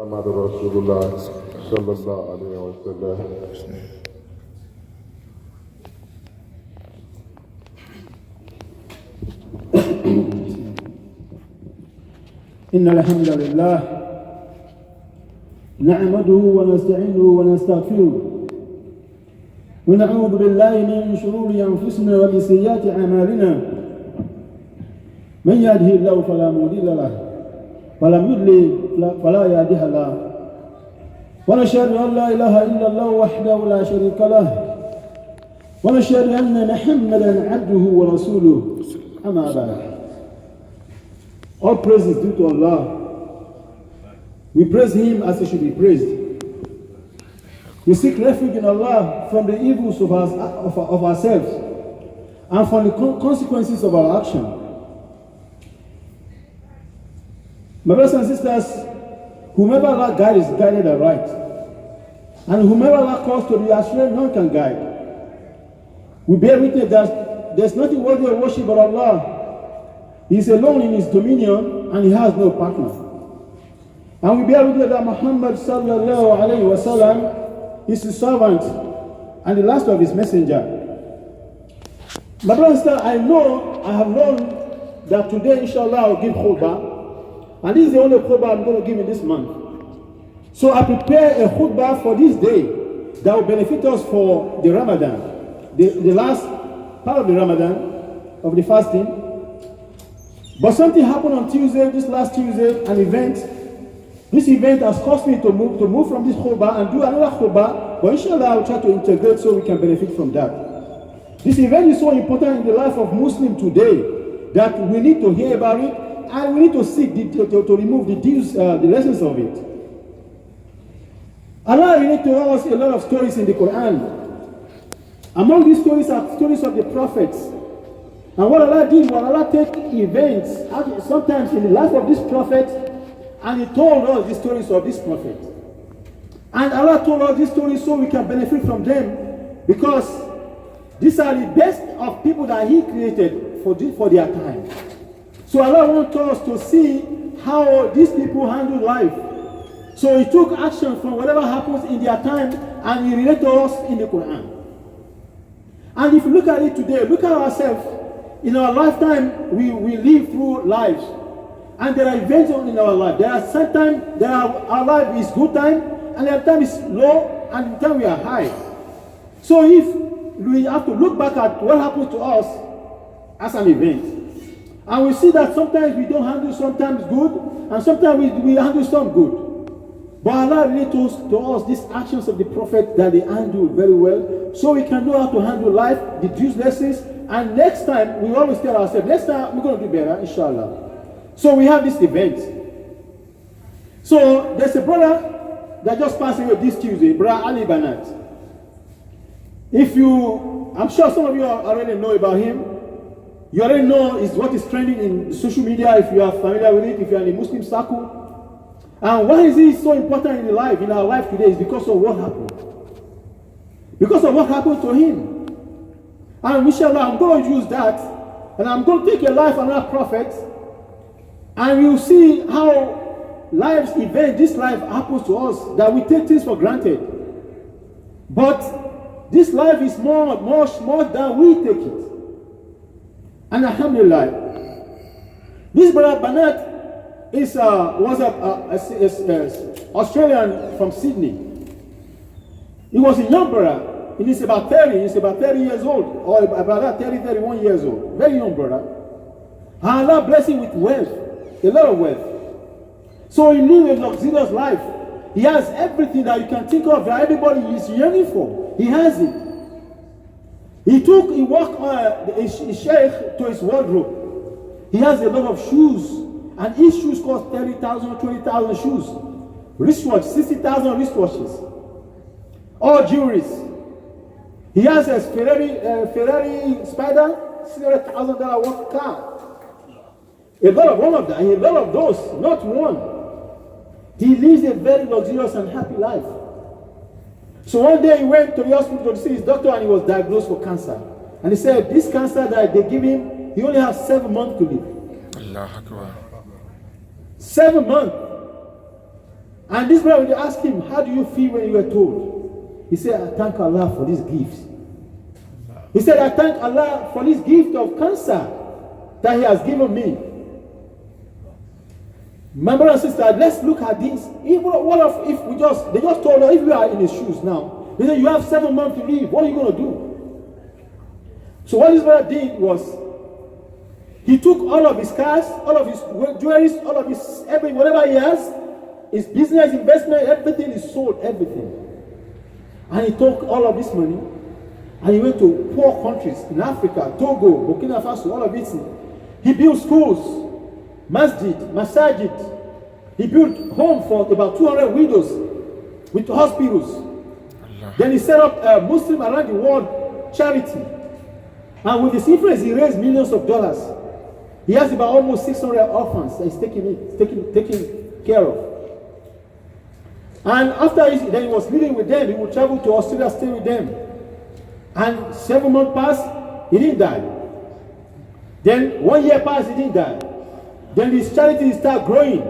محمد رسول الله صلى الله عليه وسلم. إن الحمد لله نحمده ونستعينه ونستغفره ونعوذ بالله من شرور أنفسنا ومن سيئات أعمالنا. من يهده الله فلا مضل له ومن يضلل فلا هادي له ونشهد أن لا إله إلا الله وحده لا شريك له ونشهد أن محمدا عبده ورسوله. أما بعد. All praise is due to Allah. We praise Him as He should be praised. We seek refuge in Allah from the evils of ourselves and from the consequences of our action. My brothers and sisters, whomever Allah guides is guided aright, and whomever Allah calls to be astray, none can guide. We bear witness that there's nothing worthy of worship but Allah. He is alone in His dominion and He has no partner. And we bear witness that Muhammad sallallahu alayhi wa sallam is His servant and the last of His messenger. My brother and sister, I have known that today, inshallah, I'll give khutbah. And this is the only khutbah I'm going to give in this month. So I prepare a khutbah for this day that will benefit us for the Ramadan, the last part of the Ramadan, of the fasting. But something happened on Tuesday, this last Tuesday, an event. This event has caused me to move from this khutbah and do another khutbah. But inshallah, I'll try to integrate so we can benefit from that. This event is so important in the life of Muslim today that we need to hear about it and we need to seek to remove the lessons of it. Allah related to us a lot of stories in the Quran. Among these stories are stories of the prophets. And what Allah did was Allah take events, sometimes in the life of this prophet, and He told us the stories of this prophet. And Allah told us these stories so we can benefit from them, because these are the best of people that He created for their time. So Allah wants us to see how these people handle life. So He took action from whatever happens in their time and He related to us in the Quran. And if you look at it today, look at ourselves. In our lifetime, we live through lives. And there are events in our life. There are sometimes our life is good time, and there are times is low, and the time we are high. So if we have to look back at what happened to us as an event, and we see that sometimes we don't handle sometimes good, and sometimes we handle some good. But Allah relates to us these actions of the prophet that they handle very well, so we can know how to handle life, deduce lessons, and next time we always tell ourselves, next time we're going to do better, inshallah. So we have this event. So there's a brother that just passed away this Tuesday, Brother Ali Banat. I'm sure some of you already know about him. You already know what is trending in social media if you are familiar with it, if you are in a Muslim circle. And why is it so important in our life today is because of what happened. Because of what happened to him. And inshallah, I'm going to use that, and I'm going to take a life of another prophet, and we'll see how this life happens to us, that we take things for granted. But this life is more than we take it. And alhamdulillah, this brother Banat was an Australian from Sydney. He was a young brother. He's about 30 years old, or about 31 years old. Very young brother. And Allah bless him with wealth, a lot of wealth. So he lives a luxurious life. He has everything that you can think of that everybody is yearning for. He has it. He walked his sheikh to his wardrobe. He has a lot of shoes, and each shoes cost 30,000 or 20,000 shoes. Wristwatch, 60,000 wristwatches. All jewelries. He has a Ferrari Spider, $600,000 worth car. A lot of those, not one. He lives a very luxurious and happy life. So one day he went to the hospital to see his doctor, and he was diagnosed for cancer. And he said, this cancer that they give him, he only has 7 months to live. Allah Akbar. 7 months. And this brother, when they asked him, how do you feel when you were told? He said, I thank Allah for this gift. He said, I thank Allah for this gift of cancer that He has given me. My brother and sister, let's look at this. What if they just told us, if we are in His shoes now, they said, you have 7 months to live, what are you going to do? So what this brother did was, he took all of his cars, all of his jewelry, all of his everything, whatever he has, his business, investment, everything, he sold everything. And he took all of this money and he went to poor countries in Africa, Togo, Burkina Faso, all of it. He built schools, masajid. He built home for about 200 widows with hospitals. Then he set up a Muslim around the world charity. And with his influence, he raised millions of dollars. He has about almost 600 orphans that he's taking care of. And after then he was living with them, he would travel to Australia, stay with them. And 7 months passed, he didn't die. Then 1 year passed, he didn't die. Then his charity started growing.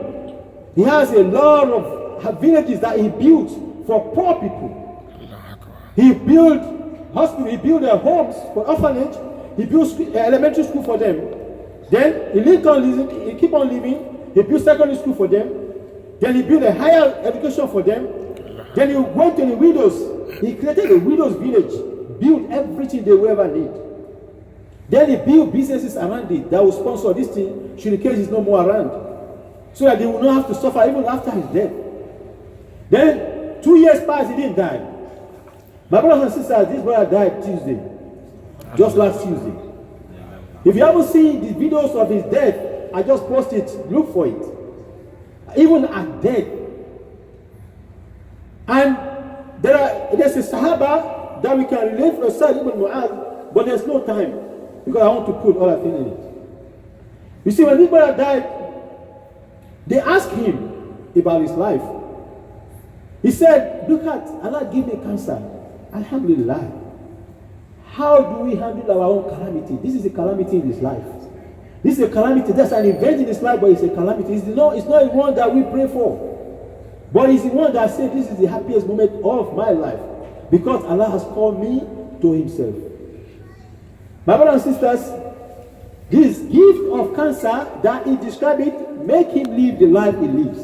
He has a lot of villages that he built for poor people. He built hospitals, he built their homes for orphanage, he built elementary school for them. Then he lived on living, he keep on living, he built secondary school for them. Then he built a higher education for them. Then he went to the widows. He created a widows village, built everything they will ever need. Then he built businesses around it that will sponsor this thing should the case is no more around. So that they will not have to suffer even after his death. Then 2 years passed, he didn't die. My brothers and sisters, this brother died Tuesday. Just last Tuesday. If you haven't seen the videos of his death, I just posted it, look for it. Even at death. And there's a Sahaba that we can relate from Sa'd ibn Mu'adh, but there's no time because I want to put all I think in it. You see, when this brother died, they asked him about his life. He said, look at, Allah gave me cancer. Alhamdulillah. How do we handle our own calamity? This is a calamity in his life. This is a calamity. That's an event in his life, but it's a calamity. It's not the one that we pray for. But it's the one that said, this is the happiest moment of my life. Because Allah has called me to Himself. My brothers and sisters, this gift of cancer that He described it, make him live the life he lives.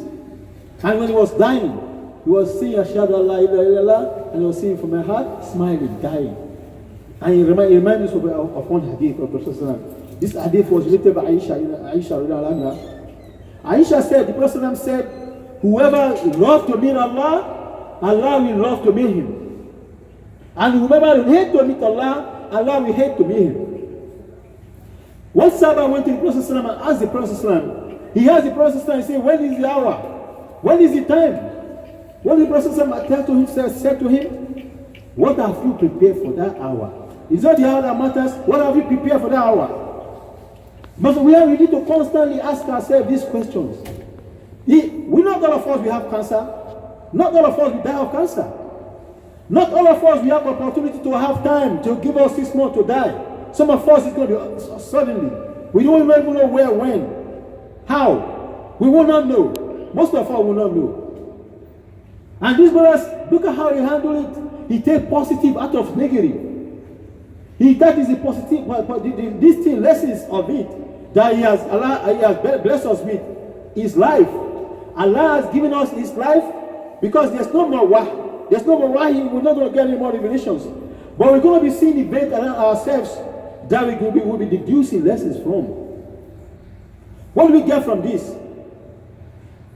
And when he was dying, he was saying, Ashhadu an la ilaha illallah, and he was saying from my heart, smiling, dying. And he reminded us of one hadith of the Prophet. This hadith was related by Aisha. Aisha said, the Prophet said, whoever loves to meet Allah, Allah will love to meet him. And whoever hate to meet Allah, Allah will hate to meet him. One Sahaba went to the Prophet and asked the Prophet, he asked the Prophet and said, when is the hour? When is the time? When the Prophet said to him, what have you prepared for that hour? It's not the hour that matters. What have you prepared for that hour? But we need to constantly ask ourselves these questions. We not all of us we have cancer. Not all of us we die of cancer. Not all of us we have opportunity to have time to give us 6 months to die. Some of us is going to be suddenly. We don't even know where, when, how. We will not know. Most of us will not know. And these brothers, look at how he handled it. He take positive out of negative. That is the positive, these 3 lessons of it that He has blessed us with His life. Allah has given us His life because there's no more wahy. There's no more wahy. We're not going to get any more revelations. But we're going to be seeing events around ourselves that we will be deducing lessons from. What do we get from this?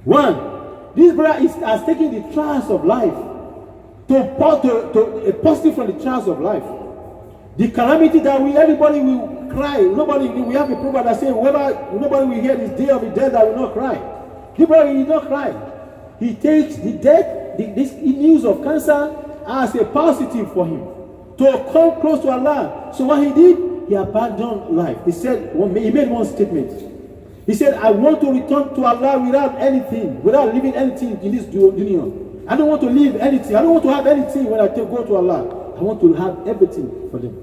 One, this brother has taken the trials of life to a positive from the trials of life. The calamity that everybody will cry. We have a proverb that says, nobody will hear this day of the dead that will not cry. The brother will not cry. He takes the death, this news of cancer as a positive for him to come close to Allah. So what he did, he abandoned life. He made one statement. He said, I want to return to Allah without leaving anything in this dunya. I don't want to leave anything. I don't want to have anything when I go to Allah. I want to have everything for them.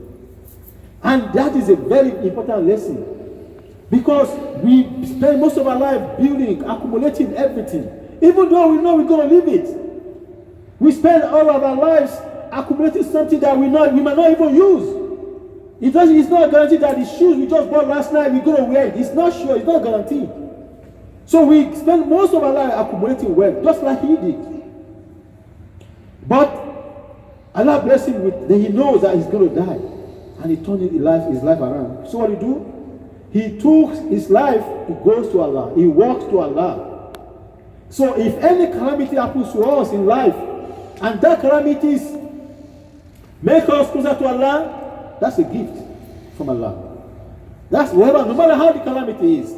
And that is a very important lesson. Because we spend most of our life building, accumulating everything. Even though we know we're going to leave it. We spend all of our lives accumulating something that we might not even use. It's not guaranteed that the shoes we just bought last night we're going to wear it. It's not sure. It's not guaranteed. So we spend most of our life accumulating wealth, just like he did. But Allah blessed him with, then he knows that he's going to die. And he turned his life around. So what did he do? He took his life, he goes to Allah. He walks to Allah. So if any calamity happens to us in life, and that calamities make us closer to Allah, that's a gift from Allah. That's whatever, no matter how the calamity is.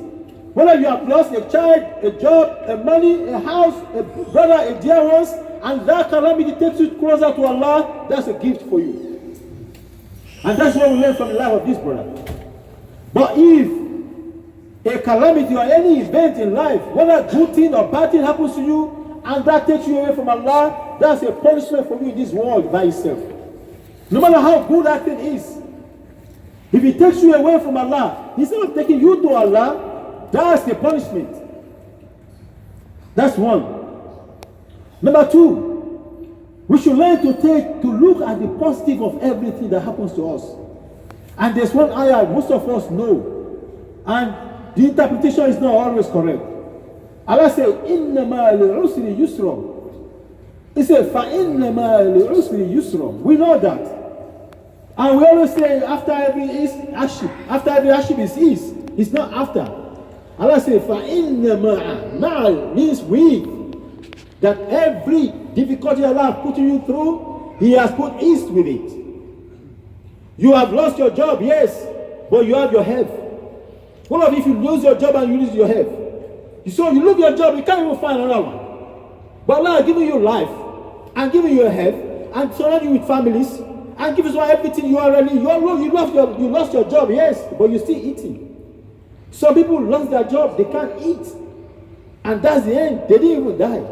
Whether you have lost a child, a job, a money, a house, a brother, a dear ones, and that calamity takes you closer to Allah, that's a gift for you. And that's what we learn from the life of this brother. But if a calamity or any event in life, whether good thing or bad thing happens to you, and that takes you away from Allah, that's a punishment for you in this world by itself. No matter how good that thing is, if it takes you away from Allah, instead of taking you to Allah, that's the punishment. That's one. Number two, we should learn to look at the positive of everything that happens to us. And there's one ayah most of us know, and the interpretation is not always correct. Allah said, "Innama li'usri yusra." He said, "Fa'innama li'usri yusra." We know that. And we always say after every hardship is ease. It's not after. Allah said, فَإِنَّ مَعَ means with. That every difficulty Allah has put you through, He has put ease with it. You have lost your job, yes, but you have your health. What if you lose your job and you lose your health? So you lose your job, you can't even find another one. But Allah has given you life, and given you health, and surrounded you with families, and given you everything you already, you lost your job, yes, but you're still eating. Some people lost their job, they can't eat. And that's the end. They didn't even die.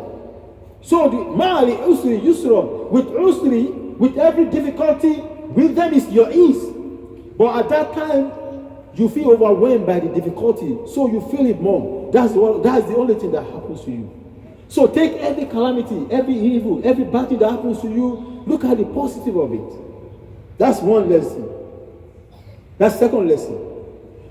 So the ma'ali usri yusra, with usri, with every difficulty, with them is your ease. But at that time, you feel overwhelmed by the difficulty. So you feel it more. That's the only thing that happens to you. So take every calamity, every evil, every bad thing that happens to you, look at the positive of it. That's one lesson. That's second lesson.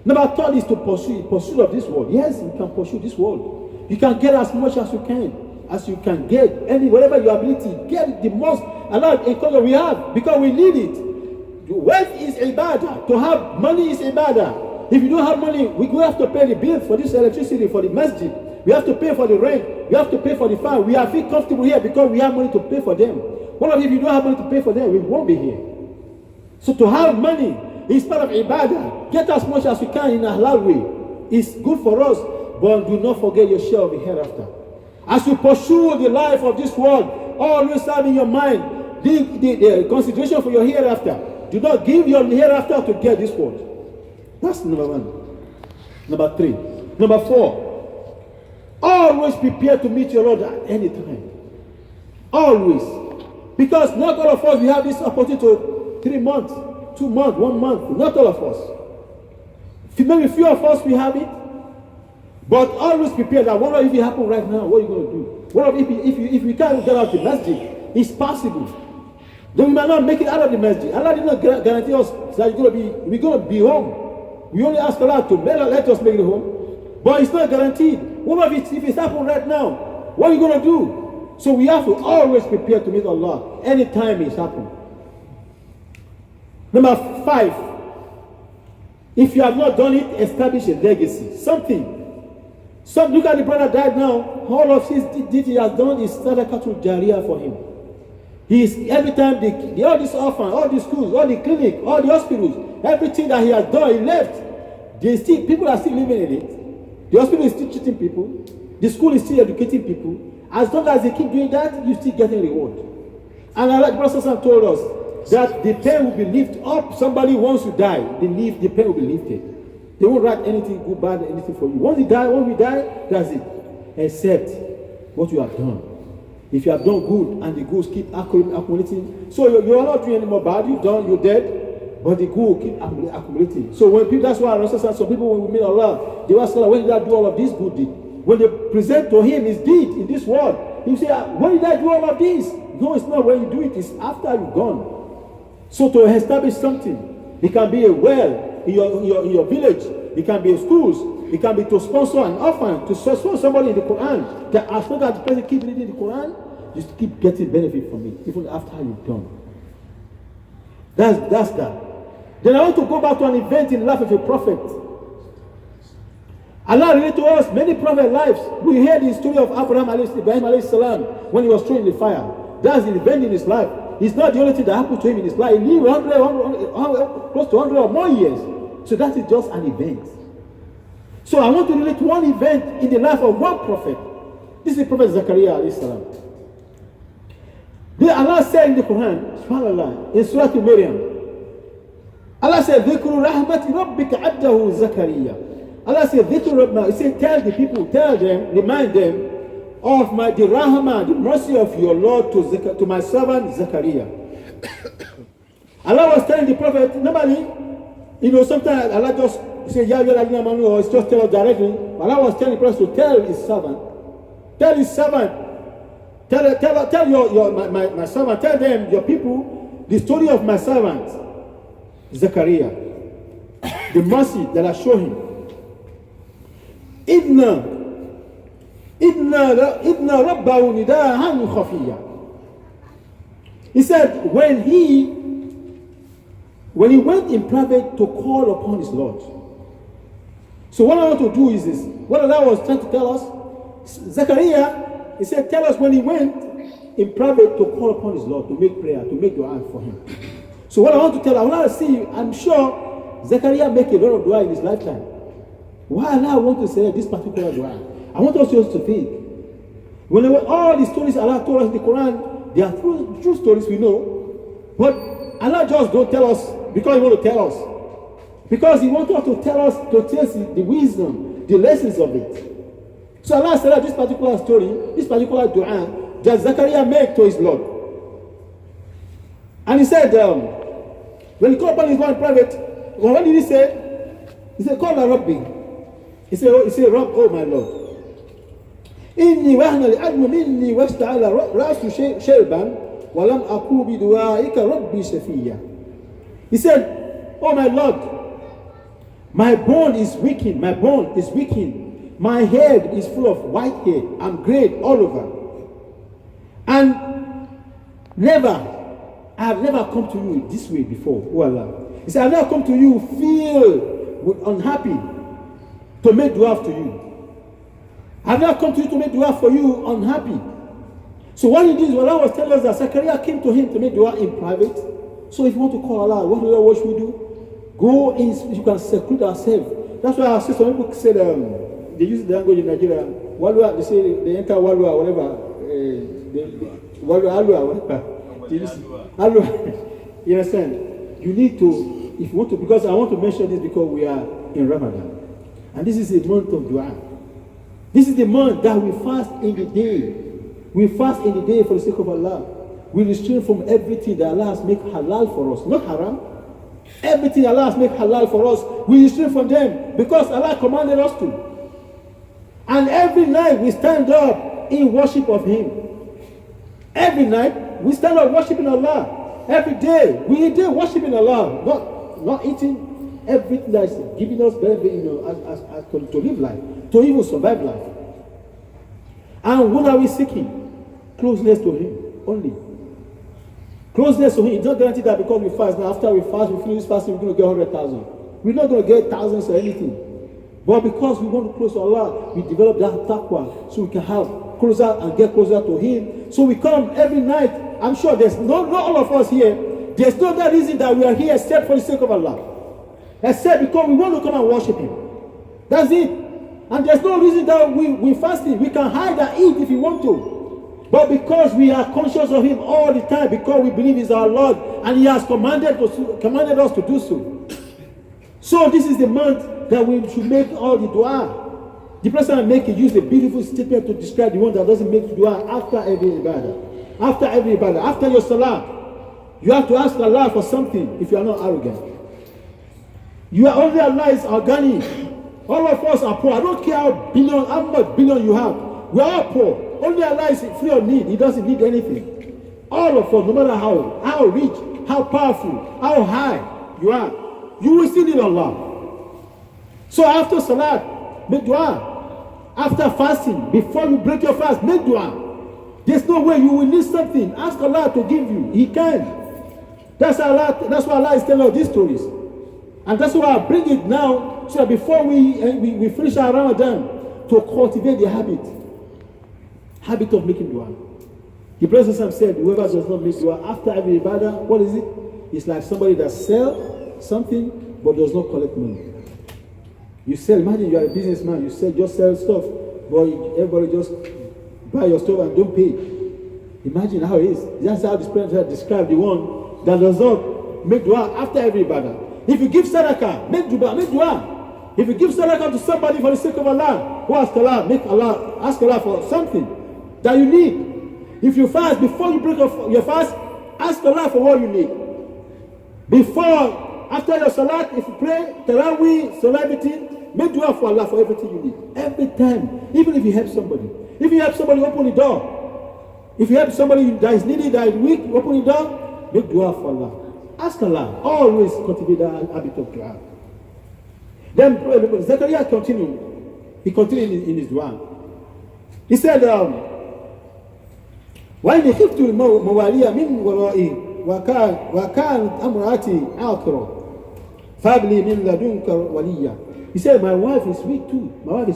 Number third is to pursue of this world. Yes, you can pursue this world. You can get as much as you can get. Whatever your ability, get the most. Allah encourage we have because we need it. Wealth is ibadah. To have money is ibadah. If you don't have money, we have to pay the bill for this electricity, for the masjid. We have to pay for the rent. We have to pay for the fan. We are feel comfortable here because we have money to pay for them. What if you don't have money to pay for them? We won't be here. So to have money is part of ibadah. Get as much as you can in a halal way. It's good for us, but do not forget your share of the hereafter. As you pursue the life of this world, always have in your mind the consideration for your hereafter. Do not give your hereafter to get this world. That's number one. Number three. Number four. Always prepare to meet your Lord at any time. Always. Because not all of us, we have this opportunity to 3 months. 2 months, 1 month, not all of us. Maybe few of us we have it, but always prepare that what if it happen right now? What are you going to do? What if we can't get out of the masjid? It's possible. Then we might not make it out of the masjid. Allah did not guarantee us that we're going to be home. We only ask Allah to let us make it home, but it's not guaranteed. What if it's happening right now? What are you going to do? So we have to always prepare to meet Allah anytime it's happening. Number 5, if you have not done it, establish a legacy. Look at the brother died now. All of his deed he has done is sadaqatul jariyah for him. Every time all this orphan, all the schools, all the clinic, all the hospitals, everything that he has done, he left. People are still living in it. The hospital is still treating people. The school is still educating people. As long as they keep doing that, you still getting reward. And Allah, the Prophet told us that the pen will be lifted up. Somebody wants to die, the pen will be lifted. They won't write anything good, bad, anything for you. Once we die, that's it. Except what you have done. If you have done good and the goods keep accumulating, so you're not doing any more bad, you're dead, but the good will keep accumulating. So when people, that's why some people when we meet Allah, they ask Allah, when did I do all of this good deed? when they present to him his deed in this world, he will say, when did I do all of this? No, it's not when you do it, it's after you've gone. So to establish something, it can be a well in your village, it can be schools, it can be to sponsor an orphan, to sponsor somebody in the Quran, that as long as the person keeps reading the Quran, you keep getting benefit from it, even after you've done. That's that. Then I want to go back to an event in the life of a prophet. Allah related to us many prophet lives. We heard the story of Ibrahim alayhi salam when he was thrown in the fire. That's the event in his life. It's not the only thing that happened to him in his life. He lived close to 100 or more years. So that is just an event. So I want to relate one event in the life of one prophet. This is Prophet Zakaria alayhi salam. Then Allah said in the Quran, subhanallah, in Surah Maryam, Allah said, ذِكْرُ رَحْمَةِ رَبِّكَ عَبْدَهُ زَكَرِيَّا. Allah said, he said, tell the people, tell them, remind them of the rahmah, the mercy of your Lord to my servant Zakaria. Allah was telling the prophet, normally, sometimes Allah just say, Ya Ayyuhal Amanu, or it's just tell us directly. Allah was telling the prophet to tell his servant, tell my servant, tell them, your people, the story of my servant Zakaria, the mercy that I show him. إِذْنَا رَبَّهُ نِدَاهًا خَفِيًّا. He said when he went in private to call upon his Lord. So what I want to do is this. What Allah was trying to tell us, Zakaria, he said, tell us when he went in private to call upon his Lord, to make prayer, to make dua for him. So what I want to tell, I want to see, I'm sure Zakaria make a lot of dua in his lifetime. Why Allah want to say this particular dua? I want us just to think. Whenever all the stories Allah told us in the Quran, they are true stories we know. But Allah just don't tell us because He want to tell us. Because He wants us to tell us, to tell us the wisdom, the lessons of it. So Allah said this particular story, this particular dua, that Zakaria made to his Lord. And he said, when he called upon his Lord in private, what did he say? He said, call Rabbi. He said, Rabb, oh my Lord. إني وهن العظم مني واشتعل رأس شيبا ولم أكن بدعائك ربي شفيا. He said, oh my Lord, my bone is weakened, my head is full of white hair, I'm gray all over. And I have never come to you this way before, oh Allah. He said, I have never come to you filled unhappy to make dua to you. I have not come to you to make dua for you unhappy. So what he did, Allah was telling us that Zakaria came to him to make dua in private. So if you want to call Allah, what should we do? Go in, you can seclude ourselves. That's why our sister, when people said, they use the language in Nigeria, Walua, they say they enter Walua, whatever, Walua, Alua, whatever. Alua. You understand? You need to, if you want to, because I want to mention this because we are in Ramadan. And this is a month of dua. This is the month that we fast in the day. We fast in the day for the sake of Allah. We restrain from everything that Allah has made halal for us, not haram. Everything Allah has made halal for us, we restrain from them because Allah commanded us to. And every night we stand up in worship of Him. Every night we stand up worshiping Allah. Every day we eat worshiping Allah, not eating everything that is giving us benefit, to live life, to even survive life. And what are we seeking? Closeness to Him only. Closeness to Him. It's not guaranteed that because we fast, now after we fast, we finish fasting, we're going to get 100,000. We're not going to get thousands or anything. But because we want to close to Allah, we develop that taqwa so we can have closer and get closer to Him. So we come every night. I'm sure there's not all of us here. There's no other reason that we are here except for the sake of Allah. Except because we want to come and worship Him. That's it. And there's no reason that we fasting. We can hide and eat if we want to. But because we are conscious of Him all the time, because we believe He's our Lord, and He has commanded us to do so. So this is the month that we should make all the dua. The person use a beautiful statement to describe the one that doesn't make dua after every ibadah. After every ibadah. After your salah. You have to ask Allah for something if you are not arrogant. You are only Allah is organic. All of us are poor. I don't care how much billion you have. We are all poor. Only Allah is free of need. He doesn't need anything. All of us, no matter how rich, how powerful, how high you are, you will still need Allah. So after salat, make dua. After fasting, before you break your fast, make dua. There's no way you will need something. Ask Allah to give you. He can. That's why Allah is telling us these stories. And that's why I bring it now, so that before we finish our Ramadan, to cultivate the habit of making dua. The Prophet said, whoever does not make dua after every ibadah, what is it? It's like somebody that sells something but does not collect money. You sell, imagine you are a businessman, just sell stuff, but everybody just buy your stuff and don't pay. Imagine how it is. That's how the Prophet described the one that does not make dua after every ibadah. If you give sadaqah, make dua. If you give sadaqah to somebody for the sake of Allah, who ask Allah for something that you need. If you fast, before you break your fast, ask Allah for what you need. After your salat, if you pray, tarawih, salat, everything, make dua for Allah for everything you need. Every time, even if you help somebody. If you help somebody, open the door. If you help somebody that is needy, that is weak, open the door, make dua for Allah. Ask Allah. Always cultivate that habit of dua. Then Zechariah continued. He continued in his dua. He said, وَإِنِ خِفْتُ الْمَوَالِيَ مِنْ وَرَائِي وَكَانَتْ أَمْرَأَتِي عَاقِرًا فَهَبْ لِي مِنْ لَدُنْكَ وَلِيًّا. He said, my wife is weak too. My wife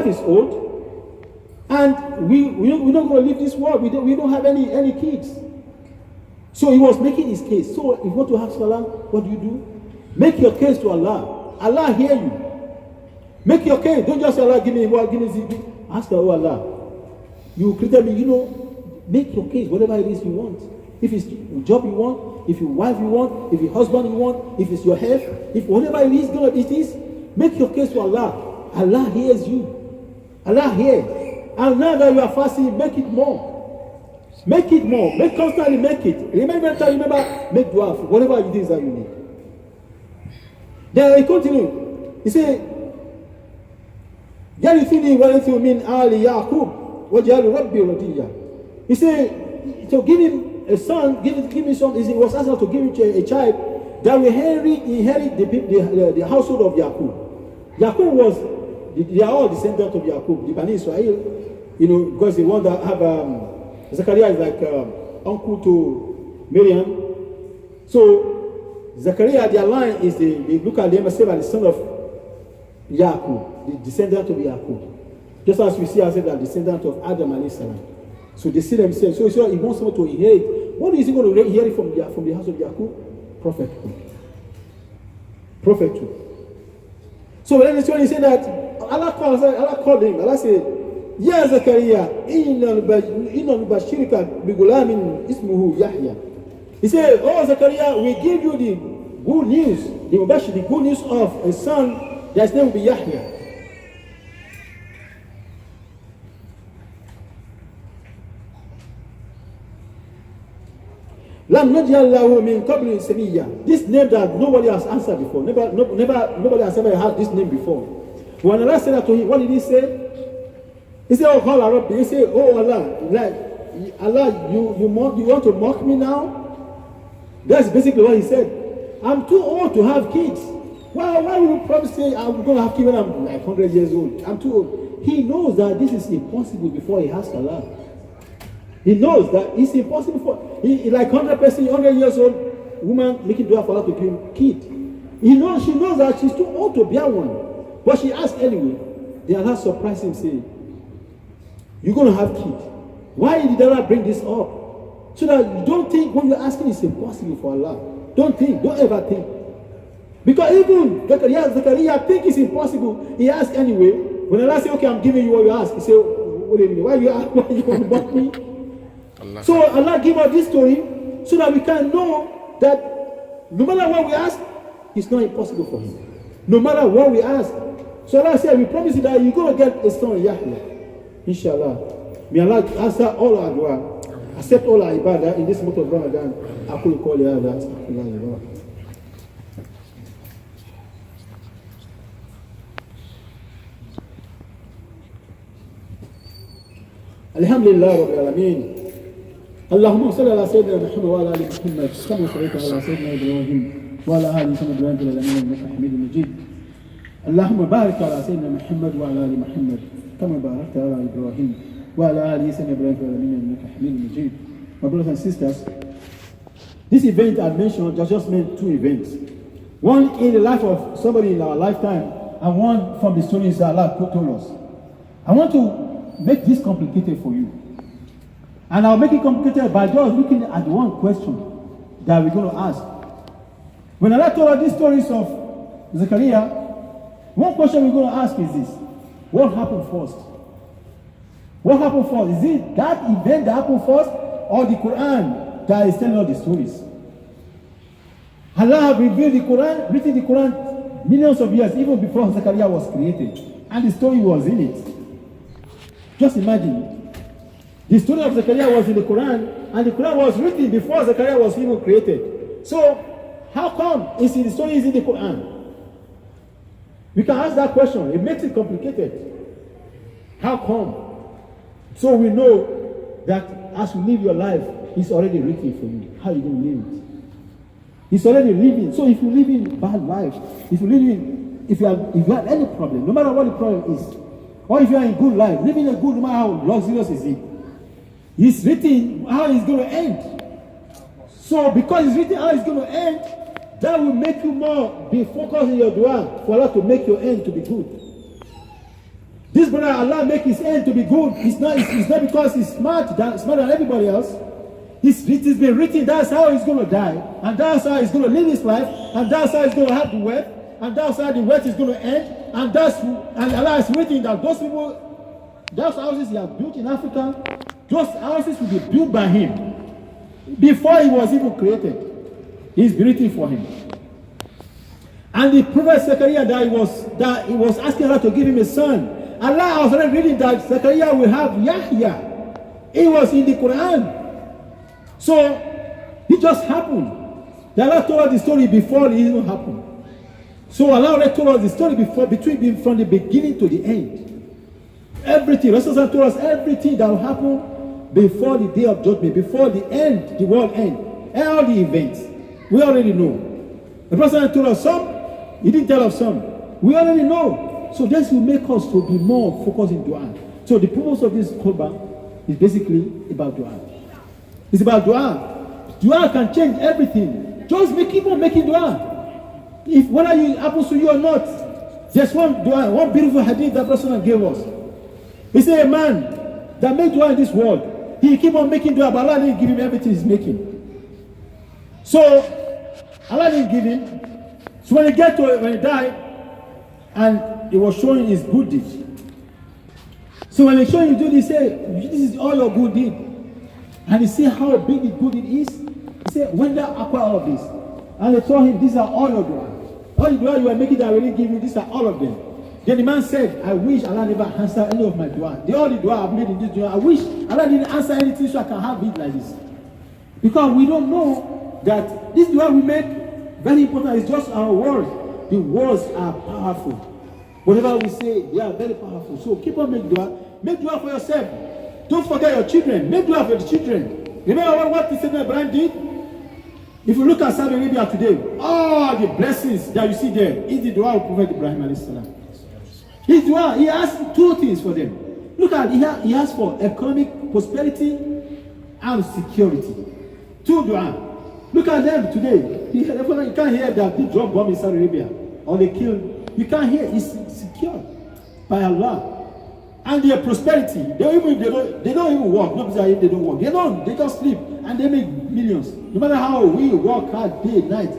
is old. And we're not going to leave this world. We don't have any kids. So he was making his case. So if you want to ask Allah, what do? Make your case to Allah. Allah hear you. Make your case. Don't just say, Allah, give me what, give me. Ask Allah. You created me, make your case, whatever it is you want. If it's job you want, if your wife you want, if your husband you want, if it's your health, if whatever it is, make your case to Allah. Allah hears you. Allah hears. And now that you are fasting, make it more. Make it more. Constantly make it. Remember, make dua for whatever it is that you need. Then he continued. He said, يَرِثُنِي وَرِثُ مِنْ آلِ يَعْقُوبَ وَجَعَلُ رَبِّي رَضِيًّا. He said, to give him a son, give him son, he was asked to give him a child that will inherit the household of Yaqub. Yaqub they are all descendants of Yaqub, the Bani Israel, because the one that have, Zechariah is like uncle to Miriam. So, Zechariah, their line is, they look at them as the son of Yaqub, the descendant of Yaqub. Just as we see ourselves as descendants of Adam alayhi salam. So they see themselves. So he wants someone to inherit. What is he going to inherit from the house of Yaqub? Prophethood. So when he said that, Allah called him. Allah said, Ya Zakaria, inna nubashirika bigulamin ismuhu Yahya. He said, oh Zakaria, we give you the good news, the good news of a son that's name will be Yahya. Lam naj'al lahu min qabli samiyya. This name that nobody has answered before. Nobody has ever had this name before. When Allah said that to him, what did he say? He said, oh Allah Rabbi. He said, oh Allah, you want to mock me now? That's basically what he said. I'm too old to have kids. Why would you probably say I'm going to have kids when I'm like 100 years old? I'm too old. He knows that this is impossible before he asks Allah. He knows that it's impossible for like 100 years old woman making dua for Allah to give him kid. She knows that she's too old to bear one, but she asked anyway. Then Allah surprised him, saying, "You're going to have kid." Why did Allah bring this up? So that you don't think what you're asking is impossible for Allah. Don't ever think. Because even Zechariah think it's impossible. He asked anyway. When Allah said, "Okay, I'm giving you what you ask," he said, "What do you mean? Why you want to mock me?" So Allah give us this story so that we can know that no matter what we ask, it's not impossible for him. No matter what we ask. So Allah said, we promise you that you're going to get a son, Yahya. Inshallah. May Allah answer all our dua, accept all our ibadah in this month of Ramadan. Aqulu qawli hadha, astaghfirullah. Alhamdulillah Rabbil Alameen. Allahumma salli ala Sayyidina Muhammad wa ala ali Muhammad. Kama sallaita ala Sayyidina Ibrahim wa ala ali Ibrahim fil alamin innaka Hamidum Majid. Allahumma barik ala Sayyidina Muhammad wa ala ali Muhammad. Kama barakta ala Ibrahim wa ala ali Sayyidina Ibrahim fil alamin innaka Hamidum Majid. My brothers and sisters, this event I mentioned just meant two events. One in the life of somebody in our lifetime, and one from the stories that Allah told us. I want to make this complicated for you. And I'll make it complicated by just looking at one question that we're going to ask. When Allah told us these stories of Zechariah, one question we're going to ask is this: what happened first? What happened first? Is it that event that happened first, or the Quran that is telling us the stories? Allah revealed the Quran, written the Quran millions of years, even before Zechariah was created. And the story was in it. Just imagine. The story of Zechariah was in the Quran, and the Quran was written before Zechariah was even created. So, how come the story is in the Quran? We can ask that question. It makes it complicated. How come? So we know that as you live your life, it's already written for you. How are you going to live it? It's already living. So if you live in bad life, if you have any problem, no matter what the problem is, or if you are in good life, living a good, no matter how luxurious is it, it's written how it's going to end. So because it's written how it's going to end, that will make you more be focused in your dua for Allah to make your end to be good. This brother, Allah make his end to be good. It's not because he's smarter than everybody else. It has been written, that's how he's going to die, and that's how he's going to live his life, and that's how he's going to have the wealth, and that's how the wealth is going to end, and Allah is written that those people, those houses he has built in Africa, those houses will be built by him before he was even created. He's written for him. And the prophet Zechariah that he was asking Allah to give him a son. Allah was already reading that Zechariah will have Yahya. It was in the Quran. So, it just happened. Allah told us the story before it even happened. So Allah already told us the story from the beginning to the end. Everything, Rasulullah told us everything that will happen before the day of judgment, before the end, the world end. All the events, we already know. The Prophet told us some, he didn't tell us some. We already know. So this will make us to be more focused in dua. So the purpose of this khutbah is basically about dua. It's about dua. Dua can change everything. Just keep on making dua. If whether it happens to you or not, there's one dua, one beautiful hadith that Prophet gave us. He said, a man that made dua in this world, he keep on making dua, but Allah didn't give him everything he's making. So Allah didn't give him. So when he died, and he was showing his good deeds. So when he showed his good deeds, he said, this is all your good deed. And he said how big the good it is. He said, when they acquire all of this, and they told him, these are all your dua. All the dua you are making that I really give you, these are all of them. Then the man said, I wish Allah never answered any of my dua. All the dua I've made in this dua, I wish Allah didn't answer anything so I can have it like this. Because we don't know that this dua we make, very important, it's just our words. The words are powerful. Whatever we say, they are very powerful. So keep on making dua. Make dua for yourself. Don't forget your children. Make dua for the children. Remember what the Sayyidina Ibrahim did? If you look at Saudi Arabia today, all the blessings that you see there is the dua of Prophet Ibrahim alayhi salam. His dua, he asked two things for them. Look at, he asked for economic prosperity and security. Two dua. Look at them today. You can't hear that they drop bomb in Saudi Arabia or they kill. You can't hear. It's secure by Allah. And their prosperity, they don't even work. Not if they don't work. They just sleep and they make millions. No matter how we work hard day, night,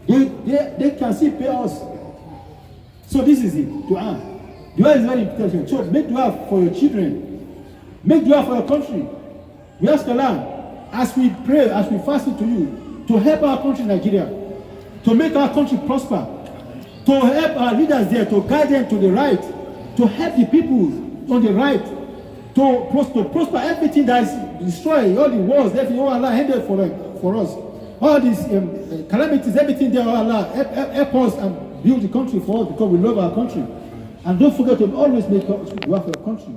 they can still pay us. So this is it. Dua. Dua is very important. So make dua for your children. Make dua for your country. We ask Allah, as we pray, as we fast to you, to help our country, Nigeria, to make our country prosper, to help our leaders there, to guide them to the right, to help the people on the right, to prosper everything that is destroyed, all the wars, everything, Allah handed for us. All these calamities, everything there, Allah help us and build the country for us because we love our country. And don't forget to always make dua for your country.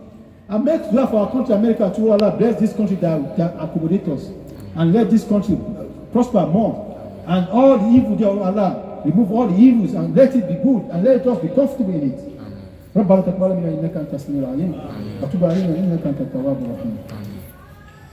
And make dua for our country, America, to Allah bless this country that accommodate us. And let this country prosper more. And all the evil there, Allah, remove all the evils and let it be good and let us be comfortable in it. ربنا تقبل منا انك انت السميع العليم وتب علينا انك انت التواب الرحيم.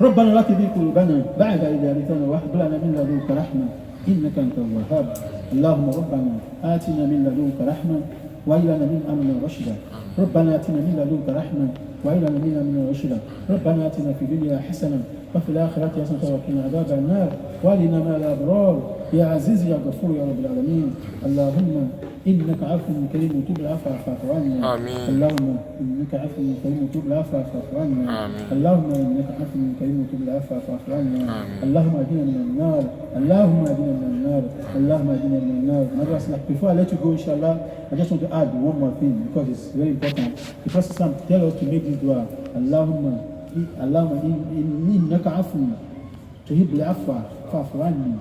ربنا لا تزغ قلوبنا بعد إذ هديتنا وهب لنا من لدنك رحمة إنك أنت الوهاب. اللهم ربنا آتنا من لدنك رحمة وهب لنا من أمرنا رشدا. ربنا آتنا من لدنك رحمة وهب لنا من أمرنا رشدا. ربنا آتنا في الدنيا حسنة وفي الآخرة حسنة وقنا عذاب النار وارنا مع الأبرار يا عزيز يا غفور يا رب العالمين. اللهم إنك عفو كريم وتوب العفو فاعف عنا. اللهم إنك عفو كريم وتوب العفو فاعف عنا. اللهم إنك عفو كريم وتوب العفو فاعف عنا. اللهم أهدنا من النار. اللهم أهدنا من النار. اللهم أهدنا من النار. Before I let you go, inshallah, I just want to add one more thing because it's very important. The Prophet tell us to make this dua. Allahumma إنك عفو تحب العفو فاعف عني.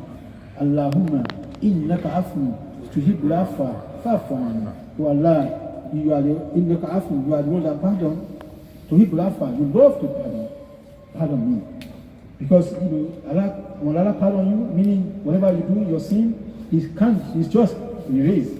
اللهم إنك عفو تحب العفو فاعف عني. Oh Allah, you are the إنك عفو, you are the one that pardon. تحب العفو, you love to pardon me. Because Allah, when Allah pardon you, meaning whatever you do, your sin is just erased.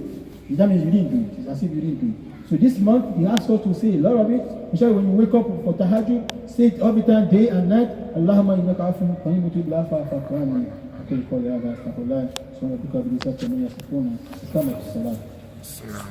That means you didn't do it. It's as if you didn't do it. So this month, he asks us to say a lot of it. Inshallah, when you wake up for tahajjud, say it every time, day and night. Allahumma innaka afun qaribu tub lafa faqrani. Okay, call the other. Subhanallah. Subhanallah. Because we said to me, Salam.